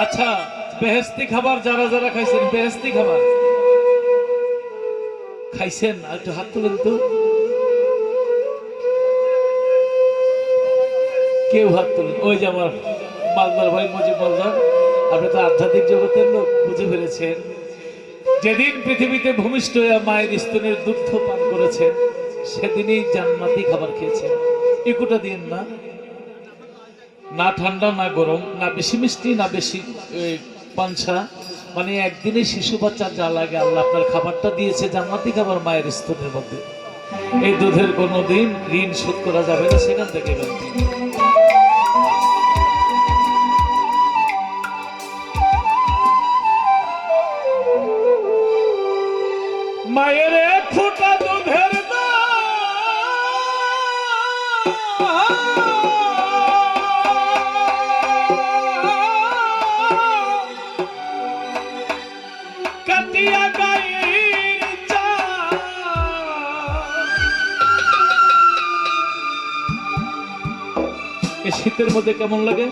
আচ্ছা, বেহেস্তি খাবার যারা যারা খাইছেন, বেহেস্তি খাবার খাইছেন একটু হাত তুলেন তো। কেউ হাত তুলেন? ওই যে আমার মালদার ভাই মজিব মালদার, আপনি তো আধ্যাত্মিক জগতের লোক, বুঝে ফেলেছেন। যেদিন পৃথিবীতে ভূমিষ্ঠ হয়ে মায়ের স্তনের দুগ্ধ পান করেছেন, সেদিনই জান্নাতি খাবার খেয়েছেন। ইকুটা দিন না, না ঠান্ডা না গরম, না বেশি মিষ্টি না বেশি পাঞ্ছা, মানে একদিনে শিশু বাচ্চা যা লাগে আল্লাহ আপনার খাবারটা দিয়েছে জান্নাতি খাবার মায়ের স্তনের মধ্যে। এই দুধের কোনোদিন ঋণ শোধ করা যাবে না, সেখান থেকে মায়ের এক ফোঁটা দুধের কাটিয়া গায়ের শীতের মধ্যে কেমন লাগে?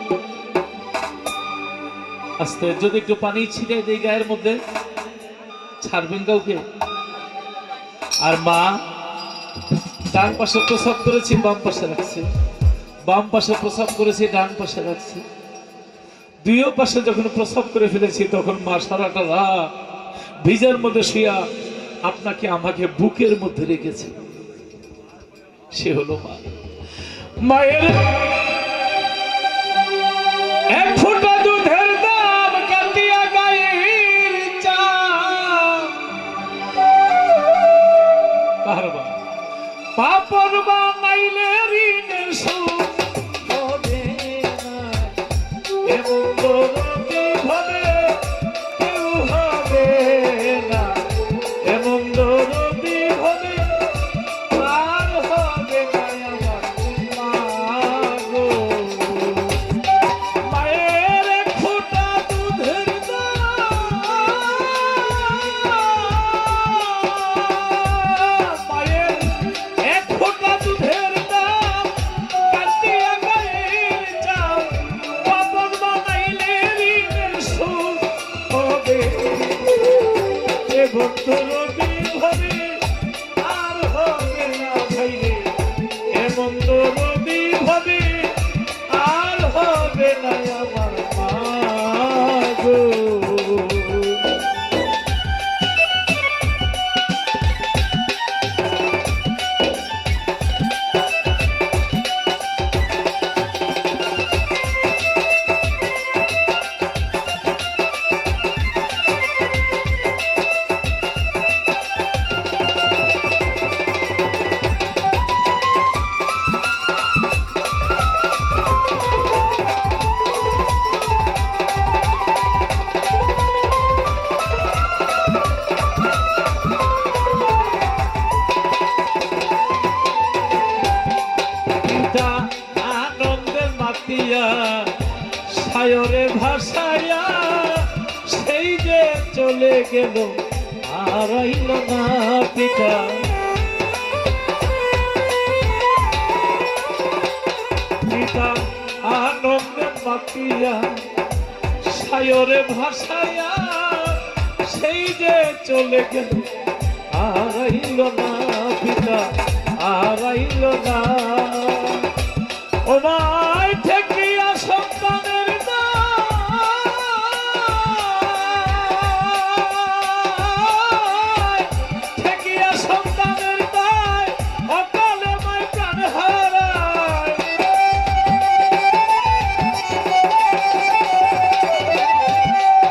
আস্তে যদি একটু পানি ছিটাই দেই গায়ের মধ্যে, ছাড়বেন কাউকে? আর মা ডান পাশে প্রসাব করেছি, বাম পাশে রাখছে, বাম পাশে প্রসাব করেছি, ডান পাশে রাখছি। দুইও পাশে যখন প্রসাব করে ফেলেছি, তখন মা সারাটা রাত ভিজার মধ্যে শুয়া আপনাকে আমাকে বুকের মধ্যে রেখেছে। সে হলো মা। মায়ের এক ফোঁটা দুধের দাম কাটিয়া গায়ের চাম, পাপর বানাইলে ঋণের সুদ হবে না, এমন দরদি হবে কেউ হবে না, এমন দরদি হবে আর হবে না আমার মা গো। মায়ের এক ফোঁটা দুধের দাম, মায়ের এক ফোঁটা দুধের দাম কাটিয়া গায়ের চাও, পাপন বানাইলে ঋণের সুদ হবে, এ ভক্তরবি হবে আর হবে না ভাইরে, এমন দরদি হবে আর হবে না আমার মা গো। আনন্দের মাতিয়া সায়রে ভাসায়া সেই যে চলে গেল আর আইল না পিতা। পিতা আনন্দের মাতিয়া সায়রে ভাসায়া সেই যে চলে গেল আর আইল না পিতা, আর আইল না। ও মাই ঠেকিয়া সন্তানের দায়, ঠেকিয়া সন্তানের দায়, অকালে মাই প্রাণ হারায়।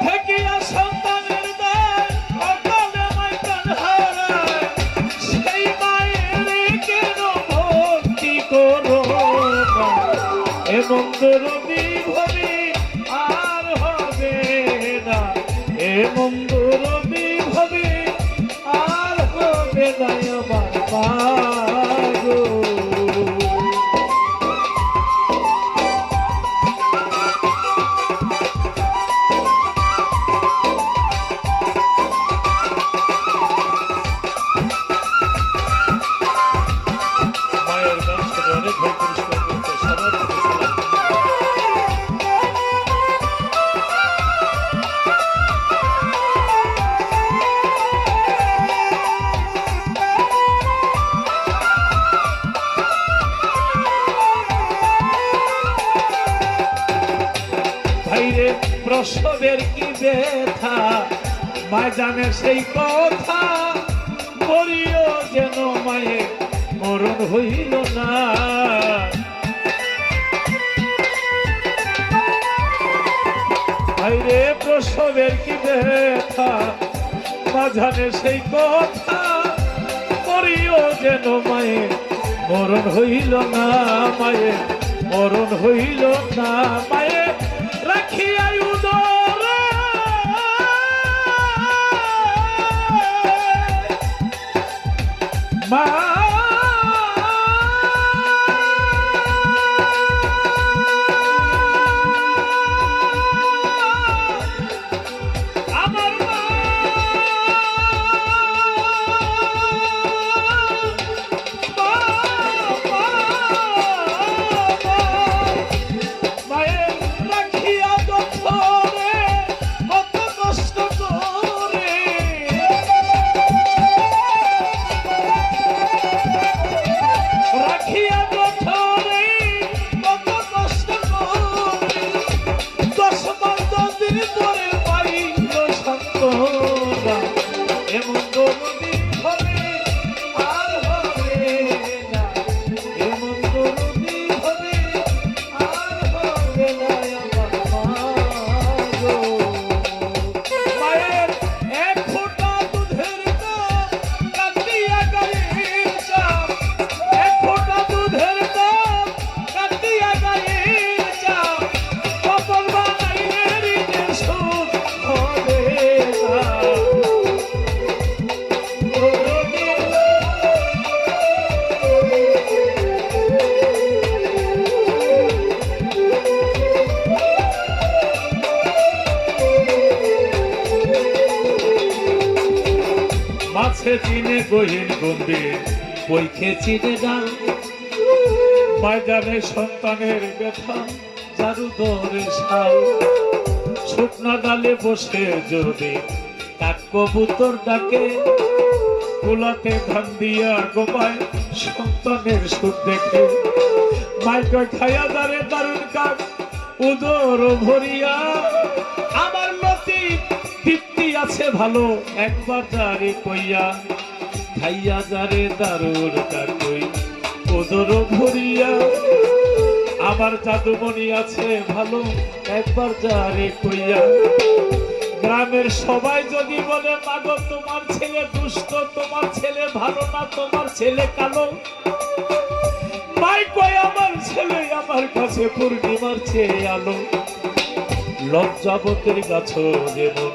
ঠেকিয়া সন্তানের দায়, অকালে মাই প্রাণ হারায়। সেই মায়ের কেন ভক্তি করো না, প্রসবের কি ব্যথা মায় জানে সেই কথা, মরিও যেন মায়ে মরণ হইল না। ভাইরে প্রসবের কি ব্যথা মা জানে সেই কথা, মরিও যেন মায়ে মরণ হইল না, মায়ে মরণ হইল না। মায়ে রাখিয়া উদরে মা চিনে গহীন গম্ভীর বইখে চিনে গান, ময়দানে সন্তানের ব্যথা জারু দরে শাল, শুকনো ডালে বসে যদি কাক কবুতর ডাকে, কুলাতে ধান দিয়া গোপায় সন্তানের সুখ দেখে, মাইকা খায়া দারে দারুণ কাক উদর ভরিয়া, আমার মতি তৃপ্তি আছে ভালো একবার যারে কইয়া, খাইয়া যারে দারুর কাকই উদর ভরিয়া, আমার জাদুমণি আছে ভালো একবার যারে কইয়া। গ্রামের সবাই যদি বলে মাগো তোমার ছেলে দুষ্ট, তোমার ছেলে ভালো না, তোমার ছেলে কালো, মাই কয় আমার ছেলে আমার কাছে পূর্ণিমার চেয়ে আলো, লজ্জাবতের গাছ যেমন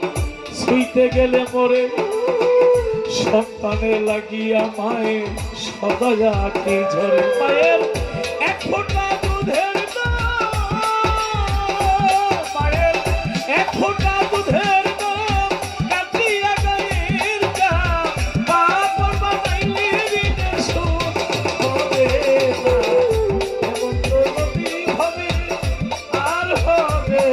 ছুঁইতে গেলে মরে, সন্তানে লাগিয়া মায়ে সদায় আঁখি ঝরে। মায়ের এক ফোঁটা দুধের দাম, মায়ের এক ফোঁটা দুধের দাম, কাটিয়া গায়ের দাম, পাপড় বানাইলে ঋণের সুদ হবে না, এমন তো নদী হবে আর হবে